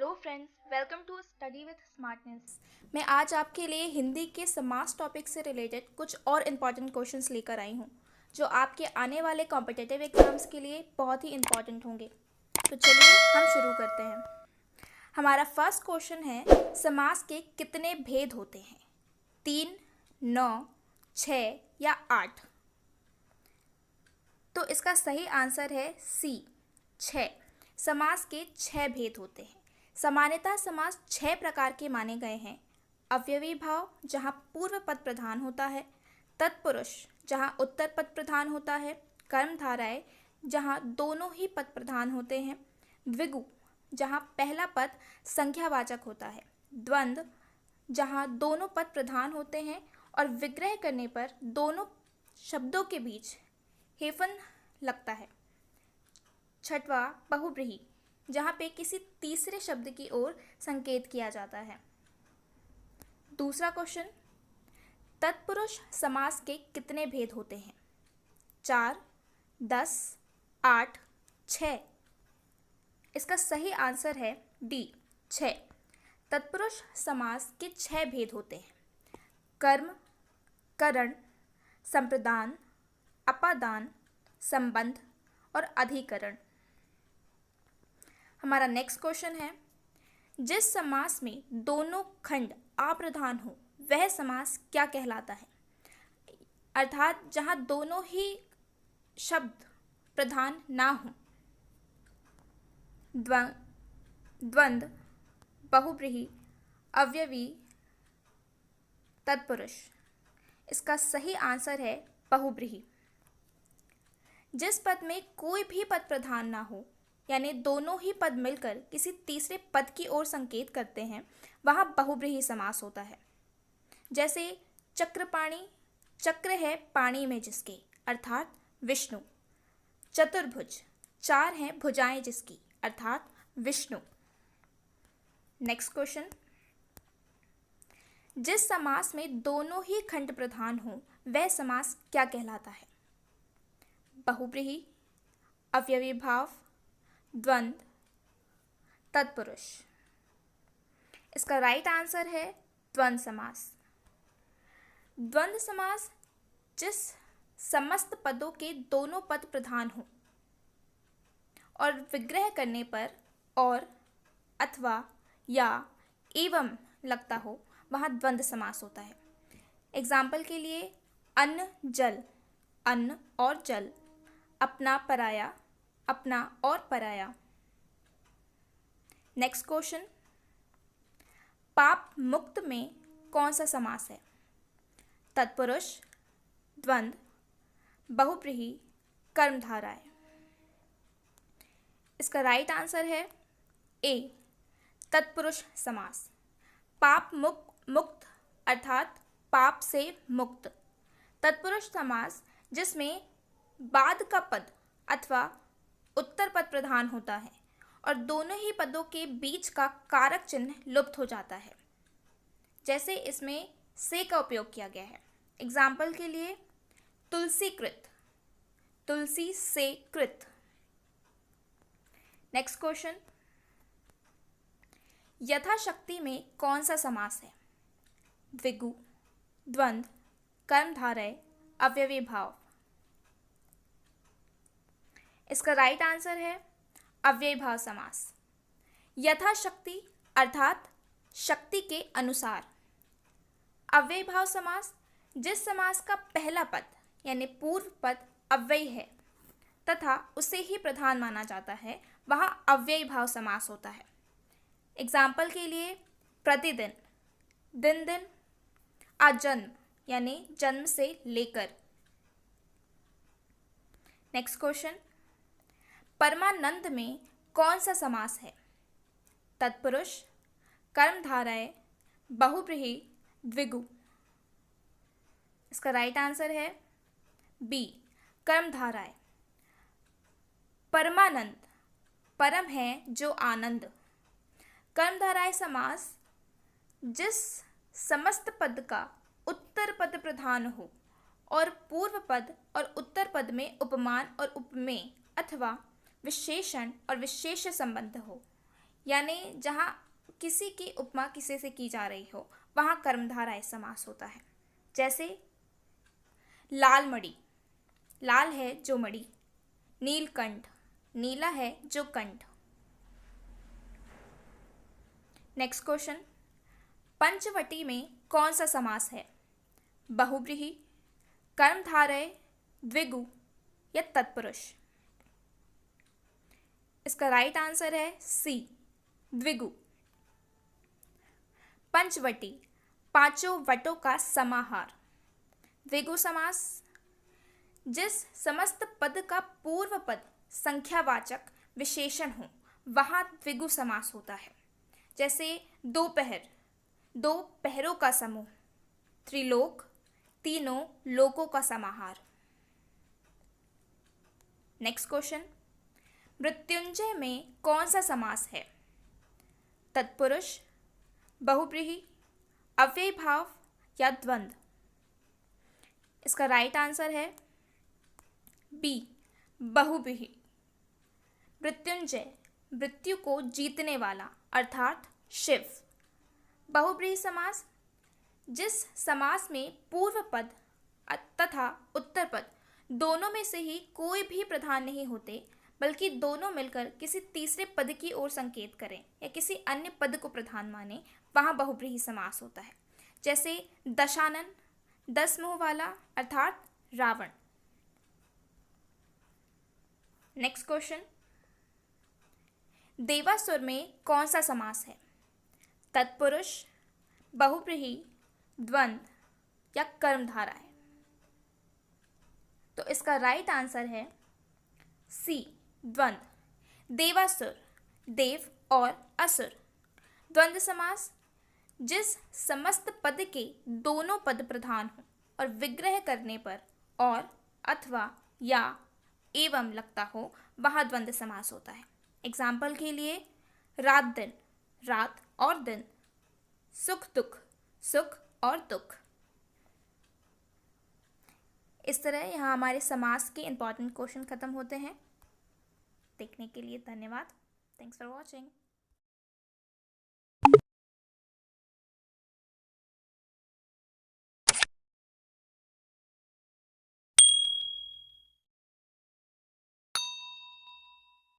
Hello friends, welcome to study with smartness. मैं आज आपके लिए हिंदी के समास टॉपिक से रिलेटेड कुछ और इम्पॉर्टेंट क्वेश्चंस लेकर आई हूँ जो आपके आने वाले कॉम्पिटिटिव एग्जाम्स के लिए बहुत ही इम्पॉर्टेंट होंगे। तो चलिए हम शुरू करते हैं। हमारा फर्स्ट क्वेश्चन है, समास के कितने भेद होते हैं? 3, 9, 6 या 8? तो इसका सही आंसर है सी, 6। समास के 6 भेद होते हैं। सामान्यतः समास 6 प्रकार के माने गए हैं। अव्ययी भाव, जहाँ पूर्व पद प्रधान होता है। तत्पुरुष, जहाँ उत्तर पद प्रधान होता है। कर्मधारय, जहाँ दोनों ही पद प्रधान होते हैं। द्विगु, जहाँ पहला पद संख्यावाचक होता है। द्वंद्व, जहाँ दोनों पद प्रधान होते हैं और विग्रह करने पर दोनों शब्दों के बीच हेफन लगता है। छठवां, बहुब्रीहि, जहाँ पे किसी तीसरे शब्द की ओर संकेत किया जाता है। दूसरा क्वेश्चन, तत्पुरुष समास के कितने भेद होते हैं? 4, 10, 8, 6? इसका सही आंसर है डी, 6। तत्पुरुष समास के 6 भेद होते हैं। कर्म, करण, संप्रदान, अपादान, संबंध और अधिकरण। हमारा नेक्स्ट क्वेश्चन है, जिस समास में दोनों खंड अप्रधान हो वह समास क्या कहलाता है? अर्थात जहाँ दोनों ही शब्द प्रधान ना हो। द्वंद्व, बहुब्रीहि, अव्ययी, तत्पुरुष। इसका सही आंसर है बहुब्रीहि। जिस पद में कोई भी पद प्रधान ना हो, यानी दोनों ही पद मिलकर किसी तीसरे पद की ओर संकेत करते हैं, वहाँ बहुब्रीहि समास होता है। जैसे चक्रपाणि, चक्र है पानी में जिसके, अर्थात विष्णु। चतुर्भुज, 4 हैं भुजाएं जिसकी, अर्थात विष्णु। नेक्स्ट क्वेश्चन, जिस समास में दोनों ही खंड प्रधान हो वह समास क्या कहलाता है? बहुब्रीहि, अव्ययी भाव, द्वंद्व, तत्पुरुष। इसका राइट आंसर है द्वंद्व समास। द्वंद्व समास जिस समस्त पदों के दोनों पद प्रधान हो और विग्रह करने पर और, अथवा, या, एवं लगता हो, वहाँ द्वंद्व समास होता है। एग्जाम्पल के लिए अन्न, जल, अन्न और जल। अपना, पराया, अपना और पराया। नेक्स्ट क्वेश्चन, पाप मुक्त में कौन सा समास है? तत्पुरुष, द्वंद्व, बहुब्रीहि, कर्मधारय। इसका राइट आंसर है ए, तत्पुरुष समास। पाप मुक्त अर्थात पाप से मुक्त। तत्पुरुष समास जिसमें बाद का पद अथवा उत्तर पद प्रधान होता है और दोनों ही पदों के बीच का कारक चिन्ह लुप्त हो जाता है। जैसे इसमें से का उपयोग किया गया है। एग्जाम्पल के लिए तुलसी कृत, तुलसी से कृत। नेक्स्ट क्वेश्चन, यथाशक्ति में कौन सा समास है? द्विगु, द्वंद्व, कर्मधारय, अव्ययी भाव। इसका राइट आंसर है अव्ययी भाव समास। यथाशक्ति अर्थात शक्ति के अनुसार। अव्ययी भाव समास जिस समास का पहला पद यानी पूर्व पद अव्ययी है तथा उसे ही प्रधान माना जाता है, वहाँ अव्ययी भाव समास होता है। एग्जाम्पल के लिए प्रतिदिन, दिन दिन, आजन्म यानी जन्म से लेकर। नेक्स्ट क्वेश्चन, परमानंद में कौन सा समास है? तत्पुरुष, कर्मधारय, बहुब्रीहि, द्विगु। इसका राइट आंसर है बी, कर्मधारय। परमानंद, परम है जो आनंद। कर्मधारय समास जिस समस्त पद का उत्तर पद प्रधान हो और पूर्व पद और उत्तर पद में उपमान और उपमेय अथवा विशेषण और विशेष्य संबंध हो, यानी जहाँ किसी की उपमा किसी से की जा रही हो वहाँ कर्मधारय समास होता है। जैसे लाल मणि, लाल है जो मणि। नीलकंठ, नीला है जो कंठ। नेक्स्ट क्वेश्चन, पंचवटी में कौन सा समास है? बहुव्रीहि, कर्मधारय, द्विगु या तत्पुरुष? इसका राइट आंसर है सी, द्विगु। पंचवटी, पांचों वटों का समाहार। द्विगु समास, जिस समस्त पद का पूर्व पद संख्यावाचक विशेषण हो वहाँ द्विगु समास होता है। जैसे दोपहर, दो पहरों का समूह। त्रिलोक, तीनों लोकों का समाहार। नेक्स्ट क्वेश्चन, मृत्युंजय में कौन सा समास है? तत्पुरुष, बहुव्रीहि, अव्ययीभाव या द्वंद्व? इसका राइट आंसर है बी, बहुव्रीहि। मृत्युंजय, मृत्यु को जीतने वाला अर्थात शिव। बहुव्रीहि समास, जिस समास में पूर्व पद तथा उत्तर पद दोनों में से ही कोई भी प्रधान नहीं होते, बल्कि दोनों मिलकर किसी तीसरे पद की ओर संकेत करें या किसी अन्य पद को प्रधान माने, वहाँ बहुव्रीहि समास होता है। जैसे दशानन, 10 मुंह वाला अर्थात रावण। नेक्स्ट क्वेश्चन, देवासुर में कौन सा समास है? तत्पुरुष, बहुव्रीहि, द्वंद्व या कर्मधारय? तो इसका राइट आंसर है सी, द्वंद्व। देवासुर, देव और असुर। द्वंद्व समास, जिस समस्त पद के दोनों पद प्रधान हो और विग्रह करने पर और अथवा या एवं लगता हो वहाँ द्वंद्व समास होता है। एग्जाम्पल के लिए रात दिन, रात और दिन। सुख दुख, सुख और दुख। इस तरह यहाँ हमारे समास के इंपॉर्टेंट क्वेश्चन खत्म होते हैं। देखने के लिए धन्यवाद। Thanks for watching.